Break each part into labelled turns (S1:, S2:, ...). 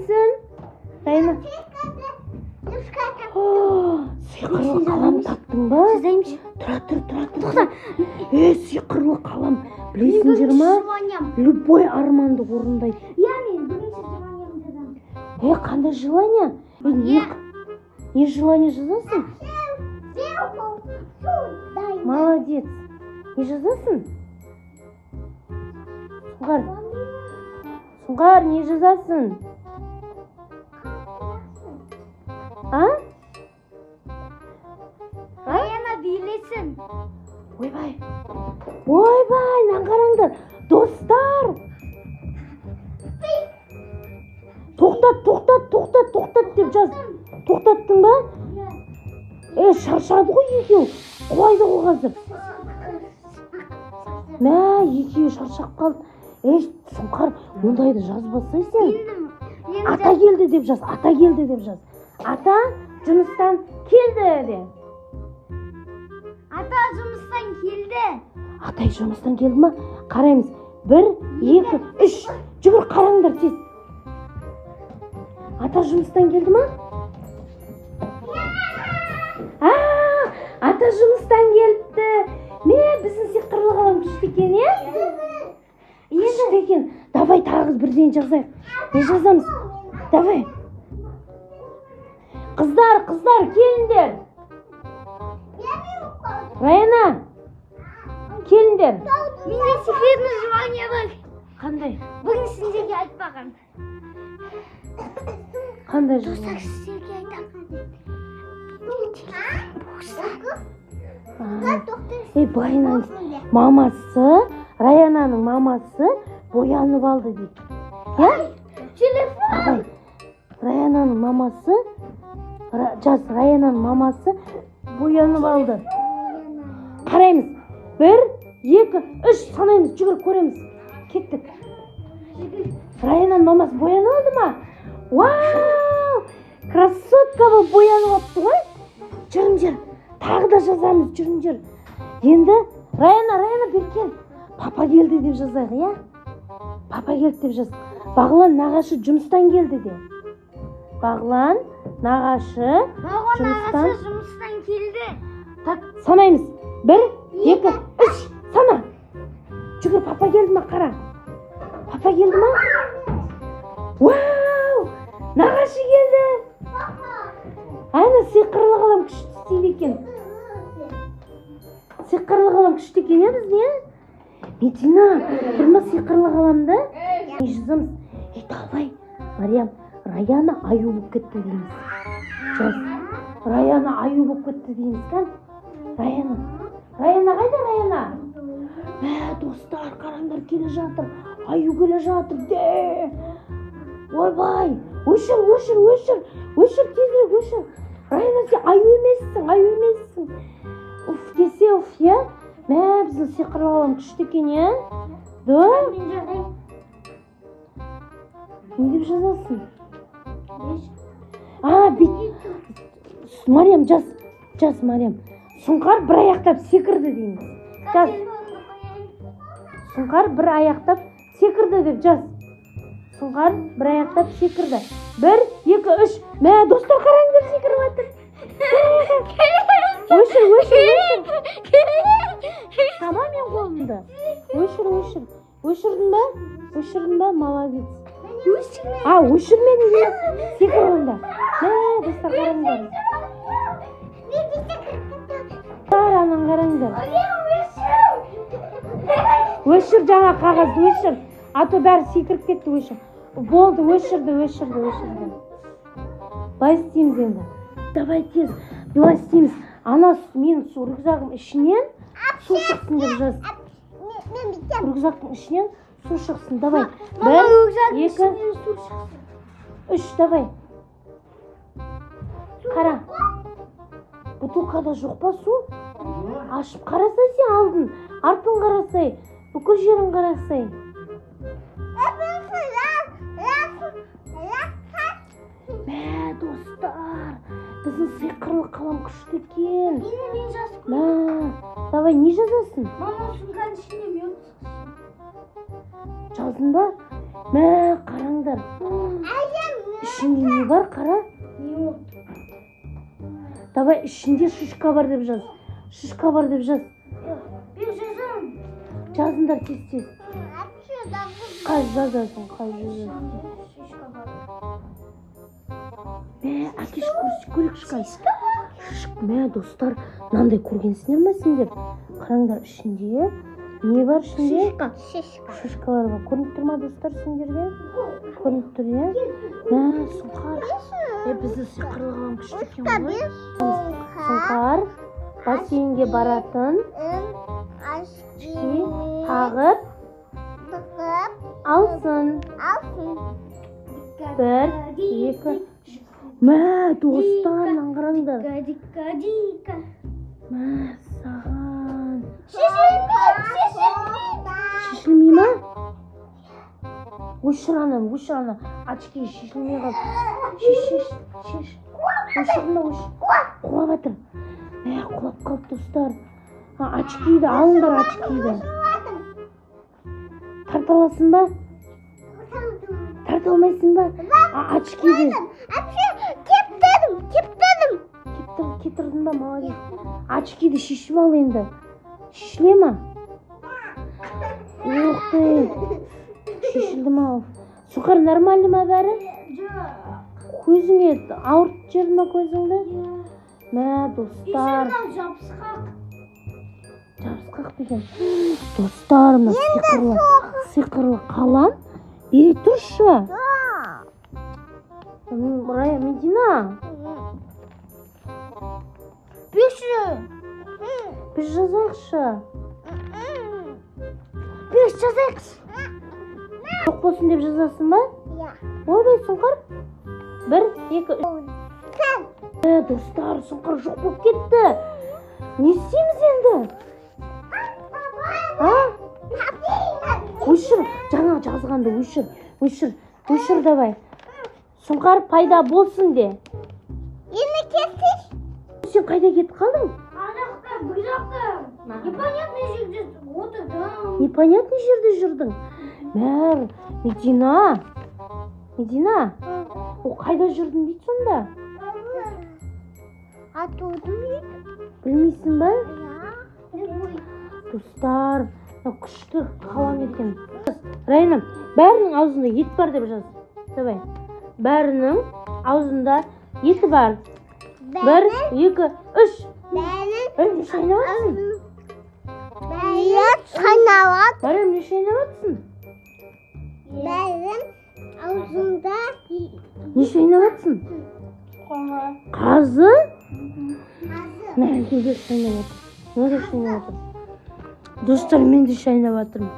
S1: ойлайсың? Райна. Сиқырлы қалам таптың ба? Тұра. Тоқта. Сиқырлы қалам. Білесіңдер ма? Любой арманды орындайды.
S2: Мен бірінші желаниямды жазамын.
S1: Қандай желание? Не желание жазасың? Молодец. Не жазасың? Сұңғар, не жазасың?
S2: Раяна билесін.
S1: Ойбай, мынаны қараңдар. Достар. Тоқтат деп жаз. Тоқтаттың ба? Шаршады ғой екеу. Құлайды ғой қазір. Екеуі шаршап қалды. Сұңқар, ондайды жазбасай сен. Ата келді деп жаз. Ата жұмыстан келді де.
S2: Ата жұмыстан келді.
S1: Атай жұмыстан келді ма? Қараймыз. 1, 2, 3. Жүгір, қараңдар тез. Ата жұмыстан келді ма? Ата жұмыстан келді. Біздің сиқырлы қалам күшті екен, Күшті екен. Давай тағы бірден жазайық. Не жазамыз? Давай. Қыздар, келіңдер. Раяна, келіңдер.
S2: Менде секретный желание бар.
S1: Қандай?
S2: Бүгін сіздерге айтпаған.
S1: Қандай желание?
S2: Достар, сіздерге
S1: Байынан мамасы, Раянаның мамасы боянып алды дейді.
S2: Телефон.
S1: Раянаның мамасы, Раянаның мамасы боянып алды. Қараймыз. 1, 2, 3 санаймыз, жүгіріп көреміз. Кеттік. Раянаның мамасы боянып алды ма? Вау! Красотка болып боянып алыпты ғой. Жүріңдер. Тағы да жазамыз, жүріңдер. Енді Раяна беркен. Папа келді деп жазайық, Папа келді деп жаз. Бағлан нағашы жұмыстан келді де. Бағлан нағашы
S2: жұмыстан келді.
S1: Так, санаймыз. 1, 2, 3 сана. Жүгір, папа келді ма, қара. Папа келді ма? Вау! Нағашы келді. Сиқырлы қалам күшті істейді екен. Сиқырлы қалам күшті екен, бізде? Медина, тұрма сиқырлы қаламды? Не жазамыз? Давай, Мариям, Раяна аю болып кетті дейміз. Жаз. Раяна аю болып кетті дейміз, қан? Раяна қайда, Раяна? Достар, қараңдар, келе жатыр. Аю келе жатыр, де. Ойбай, өшір, тезірек, Раяна, сен аю емессің. Уф, десе, біздің сиқырлы қалам күшті екен, Да? Не деп жазасың? Мариям, жаз, Мариям. Сұңқар бір аяқтап секірді дейміз. Жаз. Сұңқар бір аяқтап секірді деп жаз. Сұңқар бір аяқтап секірді. 1, 2, 3. Достар, қараңдар, секіріп жатыр. Өшір. Сама мен қолымды. Өшірдің ба? Молодец. Өшірмеді де. Секірді. Достар, қараңдар. Қараңдар. Өшір, жаңа қағазды өшір. Аты бәрі секіріп кетті, өшір. Болды, өшірді. Былай істейміз енді. Давай тез, былай істейміз. Мен рюкзагым ішінен су шықсын деп жаз. Рюкзактың ішінен су шықсын. Давай. 1, 2, 3, давай. Қара. Бутылкада жоқ па су? Ашып қарасай сен алдын. Артын қарасай. Бүкіл жерін қарасай. Достар, біздің сиқырлы қалам күшті екен.
S2: Мен жазып.
S1: Давай, не жазасың?
S2: Мама сумканың ішіне мен
S1: жаздың ба? Қараңдар. ішінде не бар қара?
S2: Не болды?
S1: Давай ішінде шишка бар деп жаз. Шишка бар деп жаз.
S2: Ben жазамын.
S1: Жазыңдар тез-тез. Қай жазасың, қай жазасың.
S2: Шишка бар.
S1: Әкеш көрік шыққан. Мә, достар, мынандай көргенсіңдер ме сендер? Қараңдар ішінде. Не бар ішінде?
S2: Шишка.
S1: Шишкалар бар. Көрініп тұр ма достар сендерге? Көрініп тұр, иә? Мә, сұңқар. Бізді сиқырлаған күшті екен ғой. Сұңқар бассейнге баратын тағып алсын. Бір, екі. Мә, достар, қараңдар.
S2: Дика.
S1: Мә, саған.
S2: Шишелмей.
S1: Шешілмей ма? Ошырана. Очки шешілмей қап. Шеш. Ошырына. Құлап жатыр. Құлап қалып достар. Очкиді, алыңдар очкиді. Тарта аласың ба? Тарта алмайсың ба? Очкиді. Кетірдің ба, молодец. Очкиді шешіп ал енді. Шешіле ма? Ух ты. Шешілді ма? Сұңқар нормальды ма бәрі? Көзіңе ауыртып жерді ма көзіңді? Мә, достар. Жабысқақ деген. Достар, мына сиқырлы қалам. Бере тұршы. Рая, Медина. Біз жазайықшы. Жоқ болсын деп жазасың ба? Ойбай, Сұңқар. 1, 2, 3. Достар, Сұңқар жоқ болып кетті. Не істейміз енді? Өшір, жаңа жазғанды өшір давай. Сұңқар пайда болсын де. Сен қайда кетіп қалдың? Непонятный жерде жүрдің. Мәр, Медина. О, қайда жүрдің дейді сонда? Білмейсің ба? Достар, күшті қалам екен. Райна, бәрінің аузында ет бар деп жаз. Давай. Бәрінің аузында еті бар. 1, 2, 3. Бәрім шайнаватсың? Бәрім не шайнаватсың? Не шайнаватсың? Қазы? Неге шайнаватыр? Достар, мен де шайнаватырмын.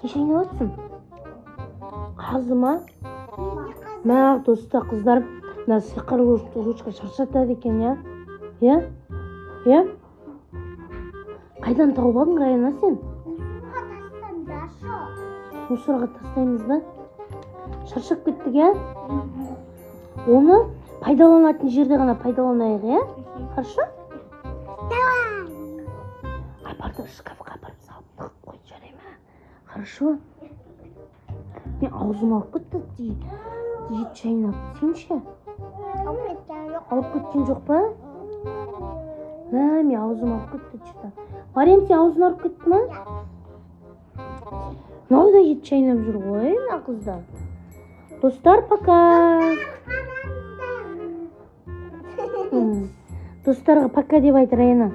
S1: Не шайнаватсың? Қазы ма? Мә, достар, қыздар, мына сиқырлы ручка шаршатады екен, я? Қайдан тауып алдың, Райна, сен? Мусорға тастаймыз ба? Шаршап кеттік, я? Оны пайдаланатын жерде ғана пайдаланайық, я? Хорошо? Апарды шкафқа апарып салып тығып қой, жарай ма? Хорошо? Мен аузым алып кетті, ет шайнап. Сен ше? Алып кеткен жоқ па? Мен аузым алып кетті, что-то. Мариям, сен аузын алып кетті ма? Мынау да ет шайнап жүр ғой, мына қыздар. Достар, пока. Достарға пока деп айт, Райна.